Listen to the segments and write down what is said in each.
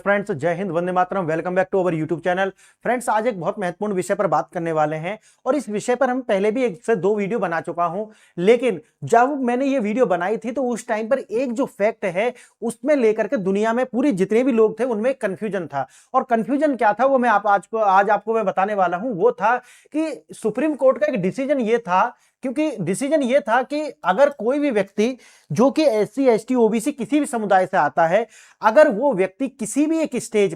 Friends, जय हिंद, वंदे मातरम। Welcome back to our YouTube channel. Friends, आज एक बहुत महत्वपूर्ण विषय पर बात करने वाले हैं और इस विषय पर हम पहले भी एक से दो वीडियो बना चुका हूं। लेकिन जब मैंने ये वीडियो बनाई थी तो उस टाइम पर एक जो फैक्ट है उसमें लेकर के दुनिया में पूरी जितने भी लोग थे उनमें कंफ्यूजन था। और कंफ्यूजन क्या था वो मैं आज आपको मैं बताने वाला हूं। वो था कि सुप्रीम कोर्ट का एक डिसीजन ये था, क्योंकि डिसीजन ये था कि अगर कोई भी व्यक्ति जो कि एससी एसटी ओबीसी किसी भी समुदाय से आता है, अगर वो व्यक्ति किसी भी एक स्टेज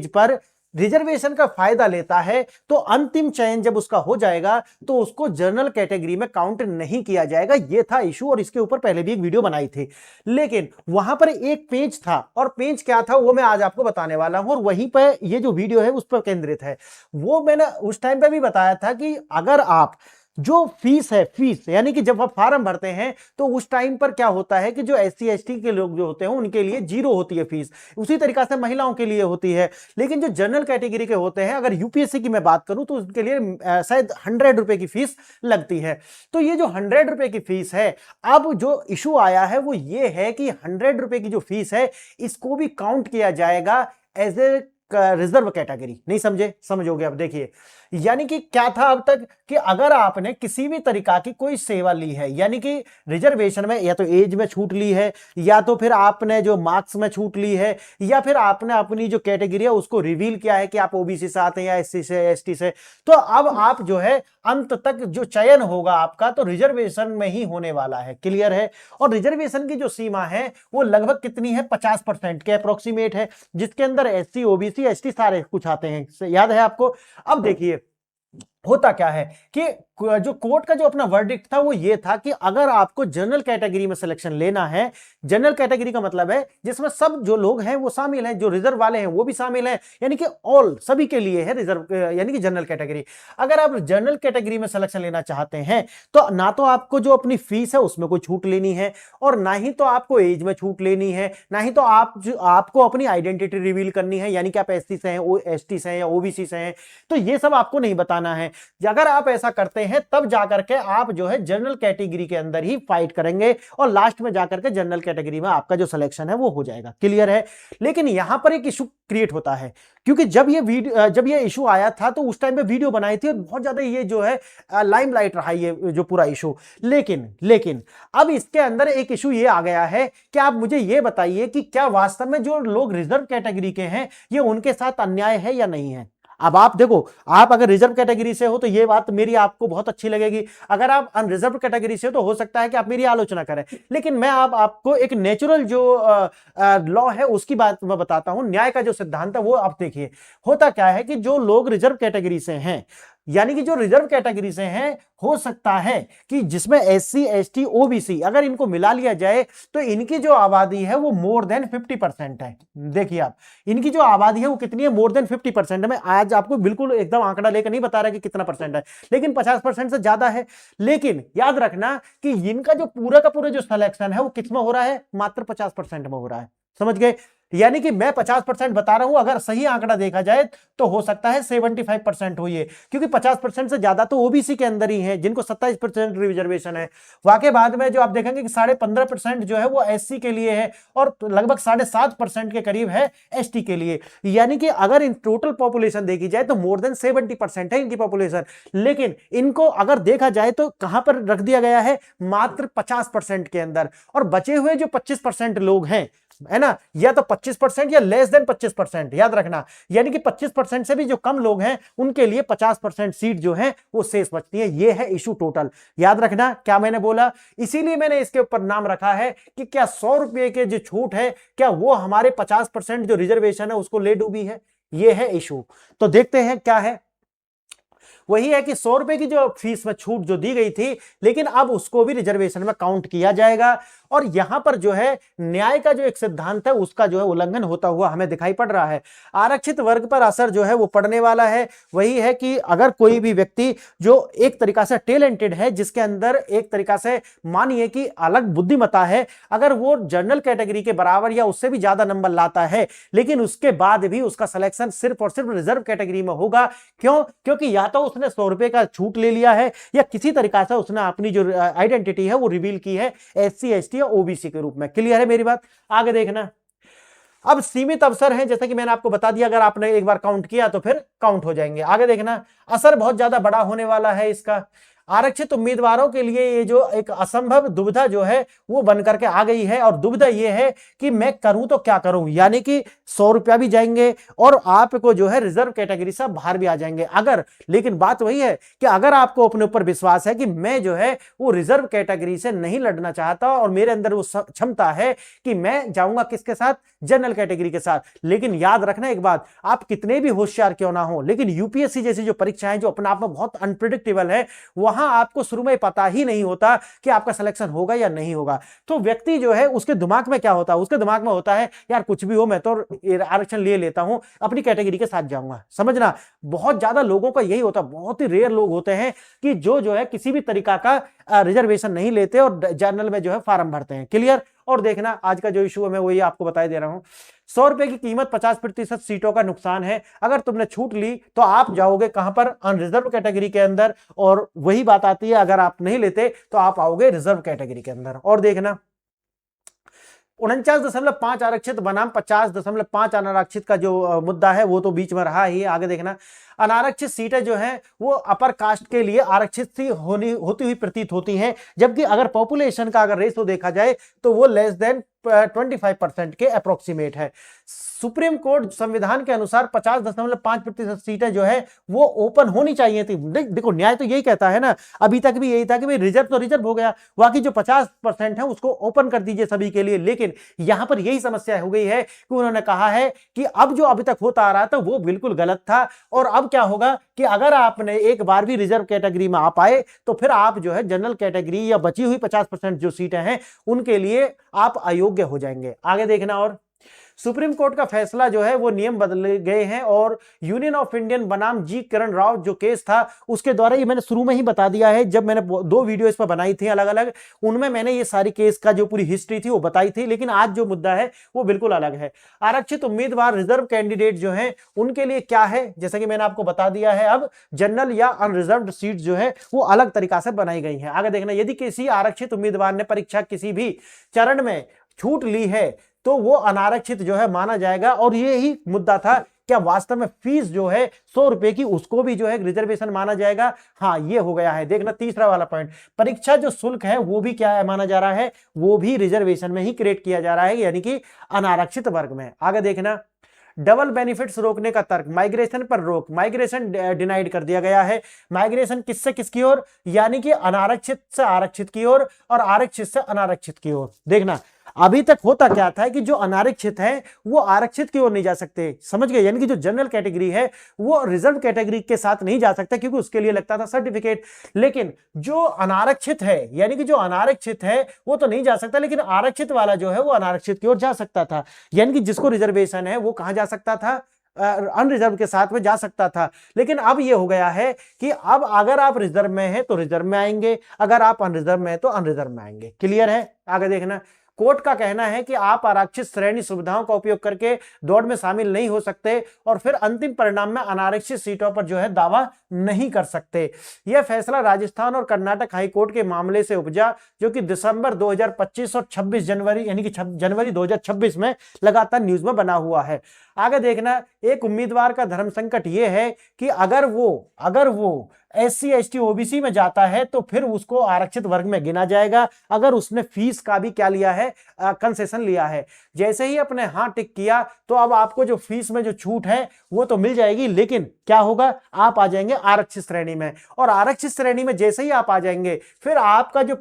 पर रिजर्वेशन का फायदा लेता है तो अंतिम चयन जब उसका हो जाएगा तो उसको जनरल कैटेगरी में काउंट नहीं किया जाएगा। यह था इशू और इसके ऊपर पहले भी एक वीडियो बनाई थी। लेकिन वहां पर एक पेज था और पेज क्या था वो मैं आज आपको बताने वाला हूं और वहीं पर ये जो वीडियो है उस पर केंद्रित है। वो मैंने उस टाइम पे भी बताया था कि अगर आप जो फीस है, फीस यानी कि जब आप फॉर्म भरते हैं तो उस टाइम पर क्या होता है कि जो एससी एसटी के लोग जो होते हैं उनके लिए 0 होती है फीस। उसी तरीका से महिलाओं के लिए होती है। लेकिन जो जनरल कैटेगरी के होते हैं, अगर यूपीएससी की मैं बात करूं तो उनके लिए शायद 100 रुपए की फीस लगती है। तो ये जो 100 रुपए की फीस है, अब जो इशू आया है वो ये है कि 100 रुपए की जो फीस है इसको भी काउंट किया जाएगा एज ए रिजर्व कैटेगरी। नहीं समझे? समझोगे अब। देखिए, यानी कि क्या था अब तक कि अगर आपने किसी भी तरीका की कोई सेवा ली है, यानी कि रिजर्वेशन में या तो एज में छूट ली है, या तो फिर आपने जो मार्क्स में छूट ली है, या फिर आपने अपनी जो कैटेगरी है उसको रिवील किया है कि आप ओबीसी से आते हैं या एससी से एसटी से, तो अब आप जो है अंत तक जो चयन होगा आपका तो रिजर्वेशन में ही होने वाला है। क्लियर है? और रिजर्वेशन की जो सीमा है वो लगभग कितनी है? 50% के अप्रोक्सीमेट है, जिसके अंदर एससी ओबीसी एसटी सारे कुछ आते हैं। याद है आपको? अब देखिए होता क्या है कि जो कोर्ट का जो अपना वर्डिक्ट था वो ये था कि अगर आपको जनरल कैटेगरी में सिलेक्शन लेना है, जनरल कैटेगरी का मतलब है जिसमें सब जो लोग हैं वो शामिल हैं, जो रिजर्व वाले हैं वो भी शामिल हैं, यानी कि ऑल सभी के लिए है रिजर्व, यानी कि जनरल कैटेगरी। अगर आप जनरल कैटेगरी में सिलेक्शन लेना चाहते हैं तो ना तो आपको जो अपनी फीस है उसमें कोई छूट लेनी है, और ना ही तो आपको एज में छूट लेनी है, ना ही तो आपको अपनी आइडेंटिटी रिवील करनी है, यानी कि आप एससी से हैं, एसटी से हैं या ओबीसी से हैं, तो ये सब आपको नहीं बताना है। अगर आप ऐसा करते हैं तब जाकर के आप जो है जनरल कैटेगरी के अंदर ही फाइट करेंगे और लास्ट में जाकर के जनरल कैटेगरी में आपका जो सिलेक्शन है वो हो जाएगा। क्लियर है? लेकिन यहां पर एक इशू क्रिएट होता है, क्योंकि जब ये इशू आया था तो उस टाइम पे वीडियो बनाई थी और बहुत ज्यादा ये जो है लाइमलाइट रहा ये जो पूरा इशू। लेकिन अब इसके अंदर एक इशू ये आ गया है कि आप मुझे ये बताइए कि क्या वास्तव में जो लोग रिजर्व कैटेगरी के हैं ये उनके साथ अन्याय है या नहीं है। अब आप देखो, आप अगर रिजर्व कैटेगरी से हो तो ये बात मेरी आपको बहुत अच्छी लगेगी, अगर आप अनरिजर्व कैटेगरी से हो तो हो सकता है कि आप मेरी आलोचना करें। लेकिन मैं आपको एक नेचुरल जो लॉ है उसकी बात मैं बताता हूं, न्याय का जो सिद्धांत है वो आप देखिए। होता क्या है कि जो लोग रिजर्व कैटेगरी से हैं, यानी कि जो रिजर्व कैटेगरी से हैं, हो सकता है कि जिसमें एससी एसटी ओबीसी अगर इनको मिला लिया जाए तो इनकी जो आबादी है वो मोर देन 50% है। देखिए आप, इनकी जो आबादी है वो कितनी है? मोर देन 50% है। मैं आज आपको बिल्कुल एकदम आंकड़ा लेकर नहीं बता रहा कि कितना परसेंट है, लेकिन 50% से ज्यादा है। लेकिन याद रखना कि इनका जो पूरा का पूरा जो सिलेक्शन है वो किसमें हो रहा है? मात्र 50% में हो रहा है। समझ गए? यानी कि मैं 50% बता रहा हूं, अगर सही आंकड़ा देखा जाए तो हो सकता है 75% हुई है, क्योंकि 50% से ज्यादा तो ओबीसी के अंदर ही है जिनको 27% रिजर्वेशन है। वाकई बाद में जो आप देखेंगे कि 15.5% जो है वो एससी के लिए है और लगभग 7.5% के करीब है एसटी के लिए। यानी कि अगर इन टोटल पॉपुलेशन देखी जाए तो मोर देन 70% है इनकी पॉपुलेशन। लेकिन इनको अगर देखा जाए तो कहां पर रख दिया गया है? मात्र 50% के अंदर। और बचे हुए जो 25% लोग हैं, है ना, या तो 25% या लेस देन 25%, याद रखना। यानी कि 25% से भी जो कम लोग हैं उनके लिए 50% सीट जो है वो शेष बचती है। ये है इशू टोटल। याद रखना क्या मैंने बोला, इसीलिए मैंने इसके ऊपर नाम रखा है कि क्या 100 रुपए के जो छूट है क्या वो हमारे 50% जो रिजर्वेशन है उसको ले डूबी है? ये है इशू। तो देखते हैं क्या है। वही है कि 100 रुपए की जो फीस में छूट जो दी गई थी, लेकिन अब उसको भी रिजर्वेशन में काउंट किया जाएगा। और यहां पर जो है न्याय का जो एक सिद्धांत है उसका जो है उल्लंघन होता हुआ हमें दिखाई पड़ रहा है। आरक्षित वर्ग पर असर जो है वो पड़ने वाला है। वही है कि अगर कोई भी व्यक्ति जो एक तरीका से टैलेंटेड है, जिसके अंदर एक तरीका से मानिए कि अलग बुद्धिमत्ता है, अगर वो जनरल कैटेगरी के बराबर या उससे भी ज्यादा नंबर लाता है, लेकिन उसके बाद भी उसका सिलेक्शन सिर्फ और सिर्फ रिजर्व कैटेगरी में होगा। क्यों? क्योंकि या तो उसने 100 रुपए का छूट ले लिया है या किसी तरीका से उसने अपनी जो आइडेंटिटी है वो रिवील की है एससी एसटी या ओबीसी के रूप में। क्लियर है मेरी बात? आगे देखना। अब सीमित अवसर हैं, जैसा कि मैंने आपको बता दिया, अगर आपने एक बार काउंट किया तो फिर काउंट हो जाएंगे। आगे देखना, असर बहुत ज्यादा बड़ा होने वाला है इसका। आरक्षित उम्मीदवारों के लिए ये जो एक असंभव दुविधा जो है वो बन करके आ गई है, और दुविधा ये है कि मैं करूं तो क्या करूं, यानी कि 100 रुपया भी जाएंगे और आपको जो है रिजर्व कैटेगरी से बाहर भी आ जाएंगे अगर। लेकिन बात वही है कि अगर आपको अपने ऊपर विश्वास है कि मैं जो है वो रिजर्व कैटेगरी से नहीं लड़ना चाहता और मेरे अंदर वो क्षमता है कि मैं जाऊंगा किसके साथ, जनरल कैटेगरी के साथ। लेकिन याद रखना एक बात, आप कितने भी होशियार क्यों ना हो, लेकिन यूपीएससी जैसी जो परीक्षाएं जो अपने आप में बहुत अनप्रिडिक्टेबल है, वहां आपको शुरू में पता ही नहीं होता कि आपका सिलेक्शन होगा या नहीं होगा। तो व्यक्ति जो है उसके दिमाग में क्या होता है, उसके दिमाग में होता है यार कुछ भी हो मैं तो आरक्षण ले लेता हूं, अपनी कैटेगरी के साथ जाऊंगा। समझना, बहुत ज्यादा लोगों का यही होता है, बहुत ही रेयर लोग होते हैं कि जो है किसी भी तरीका का रिजर्वेशन नहीं लेते और जनरल में जो है फॉर्म भरते हैं। क्लियर। और देखना आज का जो इशू है मैं वही आपको बता दे रहा हूं। 100 रुपए की कीमत 50% सीटों का नुकसान है। अगर तुमने छूट ली तो आप जाओगे कहां पर, अनरिजर्व कैटेगरी के अंदर, और वही बात आती है अगर आप नहीं लेते तो आप आओगे रिजर्व कैटेगरी के अंदर। और देखना 49.5 आरक्षित बनाम 50.5 अनारक्षित का जो मुद्दा है वो तो बीच में रहा ही। आगे देखना, अनारक्षित सीटें जो हैं वो अपर कास्ट के लिए आरक्षित सी होती हुई प्रतीत होती हैं, जबकि अगर पॉपुलेशन का अगर रेशो देखा जाए तो वो लेस देन 25% के अप्रोक्सीमेट है। सुप्रीम कोर्ट संविधान के अनुसार 50.5% सीटें जो है वो ओपन होनी चाहिए थी। देखो न्याय तो यही कहता है ना, अभी तक भी यही था कि भाई रिजर्व तो रिजर्व हो गया, बाकी जो 50% है उसको ओपन कर दीजिए सभी के लिए। लेकिन यहां पर यही समस्या हो गई है कि उन्होंने कहा है कि अब जो अभी तक होता आ रहा था वो बिल्कुल गलत था, और अब क्या होगा कि अगर आपने एक बार भी रिजर्व कैटेगरी में आ पाए तो फिर आप जो है जनरल कैटेगरी या बची हुई 50% जो सीटें हैं उनके लिए आप अयोग्य हो जाएंगे। आगे देखना, और सुप्रीम कोर्ट का फैसला जो है वो नियम बदले गए हैं, और यूनियन ऑफ इंडियन बनाम जी किरण राव जो केस था उसके द्वारा, ये मैंने शुरू में ही बता दिया है जब मैंने 2 वीडियो इस पर बनाई थी अलग अलग, उनमें मैंने ये सारी केस का जो पूरी हिस्ट्री थी वो बताई थी। लेकिन आज जो मुद्दा है वो बिल्कुल अलग है। आरक्षित उम्मीदवार रिजर्व कैंडिडेट जो है उनके लिए क्या है, जैसा कि मैंने आपको बता दिया है, अब जनरल या अनरिजर्व्ड सीट जो है वो अलग तरीका से बनाई गई है। आगे देखना, यदि किसी आरक्षित उम्मीदवार ने परीक्षा किसी भी चरण में छूट ली है तो वो अनारक्षित जो है माना जाएगा। और ये ही मुद्दा था, क्या वास्तव में फीस जो है 100 रुपए की उसको भी जो है रिजर्वेशन माना जाएगा? हाँ, ये हो गया है। देखना तीसरा वाला पॉइंट, परीक्षा जो शुल्क है वो भी क्या है माना जा रहा है, वो भी रिजर्वेशन में ही क्रिएट किया जा रहा है, यानी कि अनारक्षित वर्ग में। आगे देखना, डबल बेनिफिट्स रोकने का तर्क, माइग्रेशन पर रोक, माइग्रेशन डिनाइड कर दिया गया है। माइग्रेशन किससे किसकी ओर, यानी कि अनारक्षित से आरक्षित की ओर और आरक्षित से अनारक्षित की ओर। देखना अभी तक होता क्या था कि जो अनारक्षित है वो आरक्षित की ओर नहीं जा सकते, समझ गए, यानी कि जो जनरल कैटेगरी है वो रिजर्व कैटेगरी के साथ नहीं जा सकता क्योंकि उसके लिए लगता था सर्टिफिकेट। लेकिन जो अनारक्षित है, यानी कि जो अनारक्षित है वो तो नहीं जा सकता, लेकिन आरक्षित वाला जो है वो अनारक्षित की ओर जा सकता था, यानी कि जिसको रिजर्वेशन है वो कहां जा सकता था, अनरिजर्व के साथ में जा सकता था। लेकिन अब ये हो गया है कि अब अगर आप रिजर्व में हैं तो रिजर्व में आएंगे, अगर आप अनरिजर्व में हैं तो अनरिजर्व में आएंगे। क्लियर है। आगे देखना, कोर्ट का कहना है कि आप आरक्षित श्रेणी सुविधाओं का उपयोग करके दौड़ में शामिल नहीं हो सकते और फिर अंतिम परिणाम में अनारक्षित सीटों पर जो है दावा नहीं कर सकते। यह फैसला राजस्थान और कर्नाटक हाईकोर्ट के मामले से उपजा, जो कि दिसंबर 2025 और 26 जनवरी यानी कि जनवरी 2026 में लगातार न्यूज में बना हुआ है। आगे देखना, एक उम्मीदवार का धर्म संकट यह है कि अगर वो SC ST OBC में जाता है तो फिर उसको आरक्षित वर्ग में गिना जाएगा अगर उसने फीस का भी क्या लिया है, कंसेशन लिया है। जैसे ही अपने हां टिक किया तो अब आपको जो फीस में जो छूट है वो तो मिल जाएगी, लेकिन क्या होगा, आप आ जाएंगे आरक्षित श्रेणी में, और आरक्षित श्रेणी में जैसे ही आप आ जाएंगे फिर आपका जो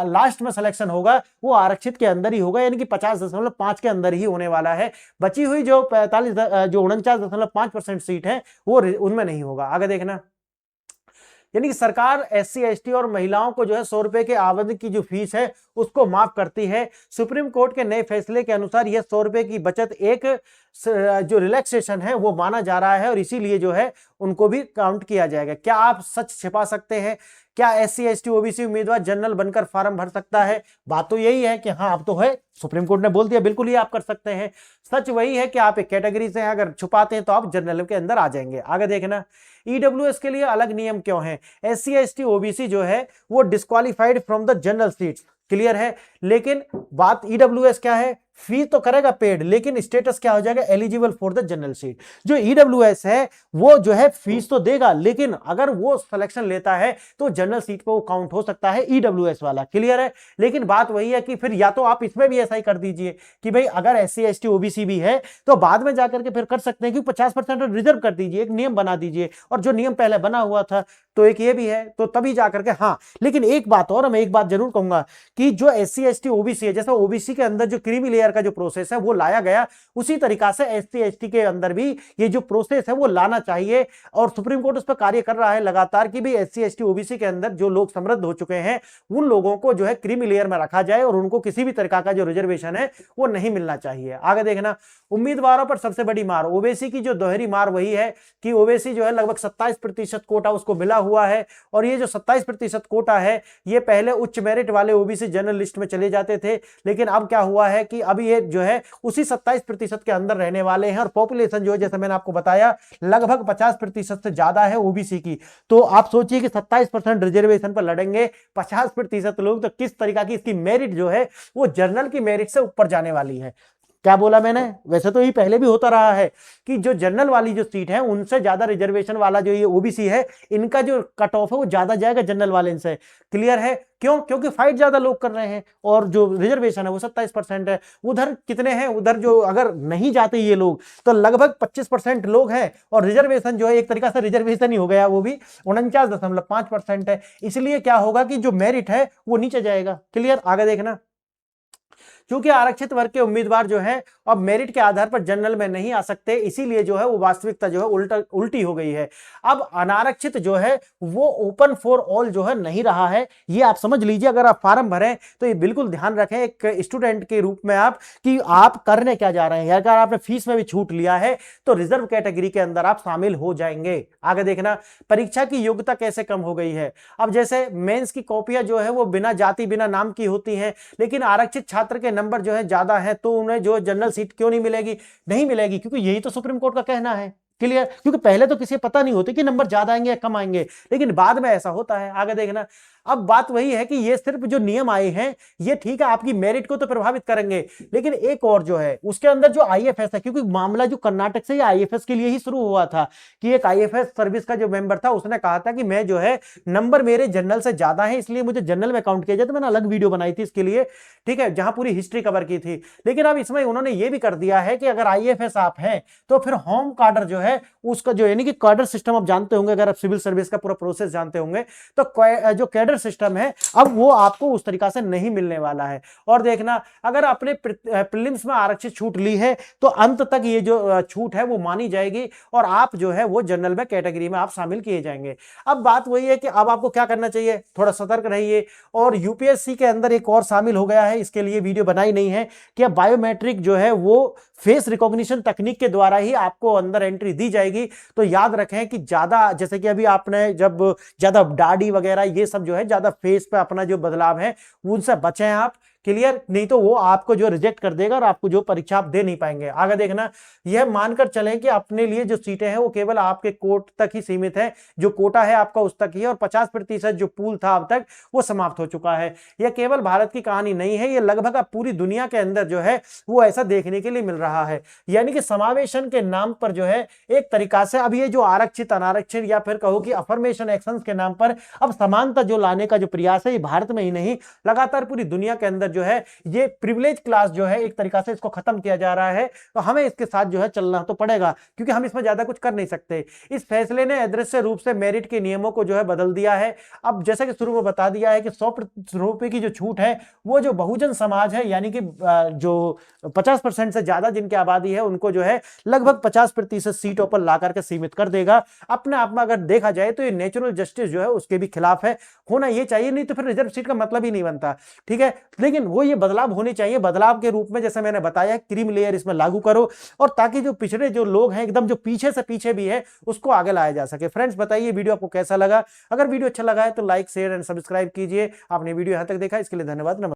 लास्ट में सिलेक्शन होगा वो आरक्षित के अंदर ही होगा, यानी कि 50.5 के अंदर ही होने वाला है। बची हुई जो 49.5% सीट है वो उनमें नहीं होगा। आगे देखना, यानी कि सरकार SC ST और महिलाओं को जो है 100 रुपए के आवेदन की जो फीस है उसको माफ करती है। सुप्रीम कोर्ट के नए फैसले के अनुसार यह 100 रुपए की बचत एक जो रिलैक्सेशन है वो माना जा रहा है और इसीलिए जो है उनको भी काउंट किया जाएगा। क्या आप सच छिपा सकते हैं? क्या SC ST OBC उम्मीदवार जनरल बनकर फॉर्म भर सकता है? बात तो यही है कि हाँ अब तो है, सुप्रीम कोर्ट ने बोल दिया, बिल्कुल ही आप कर सकते हैं। सच वही है कि आप एक कैटेगरी से अगर छुपाते हैं तो आप जनरल के अंदर आ जाएंगे। आगे देखना, EWS के लिए अलग नियम क्यों है? SC ST OBC जो है वो disqualified from the general seats, clear है। लेकिन बात EWS क्या है, फीस तो करेगा पेड, लेकिन स्टेटस क्या हो जाएगा, eligible for the general seat. जो ईडब्ल्यूएस है वो जो है फीस तो देगा, लेकिन अगर वो सिलेक्शन लेता है तो जनरल सीट पे वो काउंट हो सकता है ईडब्ल्यूएस वाला। क्लियर है? लेकिन बात वही है कि फिर या तो आप इसमें भी ऐसा ही कर दीजिए कि भाई अगर SC ST OBC भी है तो बाद में जाकर के फिर कर सकते हैं कि 50% रिजर्व कर दीजिए, एक नियम बना दीजिए, और जो नियम पहले बना हुआ था तो एक ये भी है, तो तभी जाकर के। हाँ, लेकिन एक बात और मैं एक बात जरूर कहूंगा कि जो SC ST OBC है, जैसे OBC के अंदर जो क्रीमी लेयर का जो प्रोसेस है वो लाया गया, उसी तरीका से SC ST के अंदर भी ये जो प्रोसेस है वो लाना चाहिए। और सुप्रीम कोर्ट उस पर कार्य कर रहा है लगातार कि भाई SC ST OBC के अंदर जो लोग समृद्ध हो चुके हैं उन लोगों को जो है क्रीमी लेयर में रखा जाए और उनको किसी भी तरह का जो रिजर्वेशन है वो नहीं मिलना चाहिए। आगे देखना, उम्मीदवारों पर सबसे बड़ी मार, ओबीसी की जो दोहरी मार वही है कि ओबीसी जो है लगभग 27% कोटा उसको मिला हुआ है, और ये जो 27% कोटा है ये पहले उच्च मेरिट वाले ओबीसी जनरल लिस्ट में चले जाते थे, लेकिन अब क्या हुआ है कि अब ये जो है उसी 27% के अंदर रहने वाले हैं, और पॉपुलेशन जो है जैसे मैंने आपको बताया लगभग 50% से ज्यादा है ओबीसी की। तो आप सोचिए कि 27% रिजर्वेशन पर लड़ेंगे 50% लोग, तो किस तरीका की इसकी मेरिट जो है वो जनरल की मेरिट से ऊपर जाने वाली है। क्या बोला मैंने? वैसे तो ये पहले भी होता रहा है कि जो जनरल वाली जो सीट है उनसे ज्यादा रिजर्वेशन वाला जो ये ओबीसी है इनका जो कट ऑफ है वो ज्यादा जाएगा जनरल वाले से। क्लियर है? क्यों? क्योंकि फाइट ज्यादा लोग कर रहे हैं, और जो रिजर्वेशन है वो 27% है। उधर कितने हैं? उधर जो अगर नहीं जाते ये लोग तो लगभग 25% लोग हैं, और रिजर्वेशन जो है एक तरीका से रिजर्वेशन ही हो गया, वो भी 49.5% है। इसलिए क्या होगा कि जो मेरिट है वो नीचे जाएगा। क्लियर? आगे देखना, क्योंकि आरक्षित वर्ग के उम्मीदवार जो हैं अब मेरिट के आधार पर जनरल में नहीं आ सकते, इसीलिए जो है वो वास्तविकता जो है उल्टी हो गई है। अब अनारक्षित जो है वो ओपन फॉर ऑल जो है नहीं रहा है, ये आप समझ लीजिए। अगर आप फॉर्म भरें तो ये बिल्कुल ध्यान रखें एक स्टूडेंट के रूप में आप कि आप करने क्या जा रहे हैं। अगर आपने फीस में भी छूट लिया है तो रिजर्व कैटेगरी के अंदर आप शामिल हो जाएंगे। आगे देखना, परीक्षा की योग्यता कैसे कम हो गई है। अब जैसे मेंस की कॉपियां जो है वो बिना जाति बिना नाम की होती हैं, लेकिन आरक्षित छात्र के नंबर जो है ज्यादा है तो उन्हें जो जनरल सीट क्यों नहीं मिलेगी? नहीं मिलेगी, क्योंकि यही तो सुप्रीम कोर्ट का कहना है। क्लियर? क्योंकि पहले तो किसी को पता नहीं होती कि नंबर ज्यादा आएंगे या कम आएंगे, लेकिन बाद में ऐसा होता है। आगे देखना, अब बात वही है कि ये सिर्फ जो नियम आए हैं ये ठीक है आपकी मेरिट को तो प्रभावित करेंगे, लेकिन एक और जो है उसके अंदर जो आईएफएस है, क्योंकि मामला जो कर्नाटक से आईएफएस के लिए ही शुरू हुआ था कि एक आईएफएस सर्विस का जो मेंबर था उसने कहा था कि मैं जो है नंबर मेरे जनरल से ज्यादा है इसलिए मुझे जनरल में काउंट किया जाए, तो मैंने अलग वीडियो बनाई थी इसके लिए, ठीक है, जहां पूरी हिस्ट्री कवर की थी। लेकिन अब इसमें उन्होंने ये भी कर दिया है कि अगर आईएफएस आप हैं तो फिर होम कार्डर जो है उसका जो यानी कि कार्डर सिस्टम आप जानते होंगे, अगर आप सिविल सर्विस का पूरा प्रोसेस जानते होंगे तो जो कैडर सिस्टम है अब वो आपको उस तरीका से नहीं मिलने वाला है। और देखना, अगर आपने प्रीलिम्स में आरक्षित छूट ली है तो अंत तक ये जो छूट है वो मानी जाएगी और आप जो है वो जनरल में कैटेगरी में आप शामिल किए जाएंगे। अब बात वही है कि अब आपको क्या करना चाहिए, थोड़ा सतर्क रहिए। और यूपीएससी के अंदर एक और शामिल हो गया है, इसके लिए वीडियो बनाई नहीं है, कि अब बायोमेट्रिक जो है वो फेस रिकॉग्निशन तकनीक के द्वारा ही आपको अंदर एंट्री दी जाएगी। तो याद रखें कि ज्यादा जैसे कि अभी आपने जब ज्यादा दाढ़ी वगैरह ये सब जो है ज्यादा फेस पे अपना जो बदलाव है उनसे बचें आप। क्लियर? नहीं तो वो आपको जो रिजेक्ट कर देगा और आपको जो परीक्षा आप दे नहीं पाएंगे। आगे देखना, यह मानकर चलें कि अपने लिए जो सीटें हैं वो केवल आपके कोट तक ही सीमित है, जो कोटा है आपका उस तक ही है, और 50% जो पूल था अब तक वो समाप्त हो चुका है। यह केवल भारत की कहानी नहीं है, ये लगभग अब पूरी दुनिया के अंदर जो है वो ऐसा देखने के लिए मिल रहा है। यानी कि समावेशन के नाम पर जो है एक तरीका से अब ये जो आरक्षित अनारक्षित या फिर कहो कि अफर्मेशन एक्शन के नाम पर अब समानता जो लाने का जो प्रयास है ये भारत में ही नहीं लगातार पूरी दुनिया के अंदर जो है ये प्रिविलेज क्लास जो है एक तरीका से इसको खत्म किया जा रहा है। तो हमें इसके साथ जो है चलना तो पड़ेगा, क्योंकि हम इसमें ज्यादा कुछ कर नहीं सकते। इस फैसले ने अदृश्य रूप से मेरिट के नियमों को जो है बदल दिया है। अब जैसे कि शुरू में बता दिया है कि 100 रुपए की जो छूट है वो जो बहुजन समाज है यानी कि जो 50% से ज्यादा जिनकी आबादी है उनको जो है लगभग 50% सीटों पर ला करके सीमित कर देगा। अपने आप में अगर देखा जाए तो ये नेचुरल जस्टिस जो है उसके भी खिलाफ है, होना ये चाहिए, नहीं तो फिर रिजर्व सीट का मतलब ही नहीं बनता। ठीक है, लेकिन वो ये बदलाव होने चाहिए। बदलाव के रूप में जैसे मैंने बताया क्रीम लेयर इसमें लागू करो, और ताकि जो पिछड़े जो लोग हैं एकदम जो पीछे से पीछे भी है उसको आगे लाया जा सके। फ्रेंड्स बताइए वीडियो आपको कैसा लगा? अगर वीडियो अच्छा लगा है तो लाइक शेयर एंड सब्सक्राइब कीजिए। आपने वीडियो यहां तक देखा इसके लिए धन्यवाद। नमस्कार।